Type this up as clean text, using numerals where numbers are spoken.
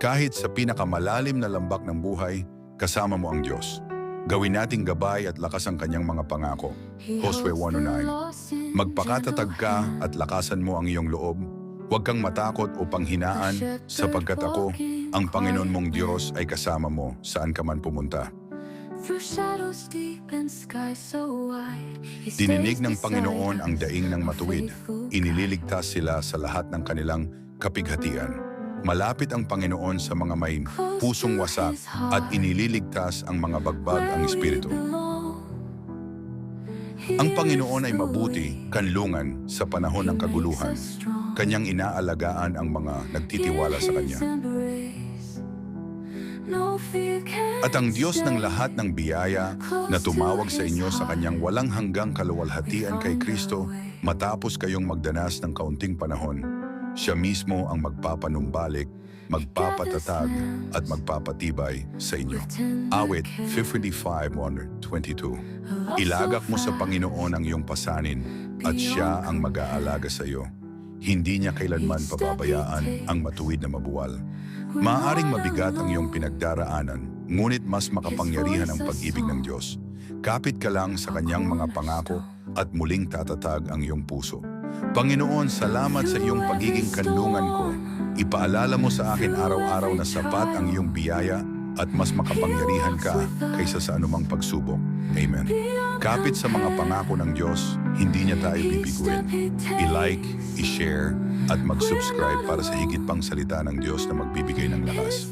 Kahit sa pinakamalalim na lambak ng buhay, kasama mo ang Diyos. Gawin nating gabay at lakas ang kanyang mga pangako. Josue 1:9. Magpakatatag ka at lakasan mo ang iyong loob. Huwag kang matakot o panghinaan sapagkat ako, ang Panginoon mong Diyos ay kasama mo saan ka man pumunta. Dininig ng Panginoon ang daing ng matuwid. Inililigtas sila sa lahat ng kanilang kapighatian. Malapit ang Panginoon sa mga may pusong wasak at inililigtas ang mga bagbag ang espiritu. Ang Panginoon ay mabuti, kanlungan sa panahon ng kaguluhan. Kanyang inaalagaan ang mga nagtitiwala sa Kanya. At ang Diyos ng lahat ng biyaya na tumawag sa inyo sa Kanyang walang hanggang kaluwalhatian kay Kristo matapos kayong magdanas ng kaunting panahon, Siya mismo ang magpapanumbalik, magpapatatag at magpapatibay sa inyo. Awit 55:1-22. Ilagak mo sa Panginoon ang iyong pasanin at Siya ang mag-aalaga sa iyo. Hindi Niya kailanman pababayaan ang matuwid na mabuwal. Maaaring mabigat ang iyong pinagdaraanan, ngunit mas makapangyarihan ang pag-ibig ng Diyos. Kapit ka lang sa Kanyang mga pangako at muling tatatag ang iyong puso. Panginoon, salamat sa iyong pagiging kanlungan ko. Ipaalala mo sa akin araw-araw na sapat ang iyong biyaya at mas makapangyarihan ka kaysa sa anumang pagsubok. Amen. Kapit sa mga pangako ng Diyos, hindi Niya tayo bibiguin. I-like, i-share, at mag-subscribe para sa higit pang salita ng Diyos na magbibigay ng lakas.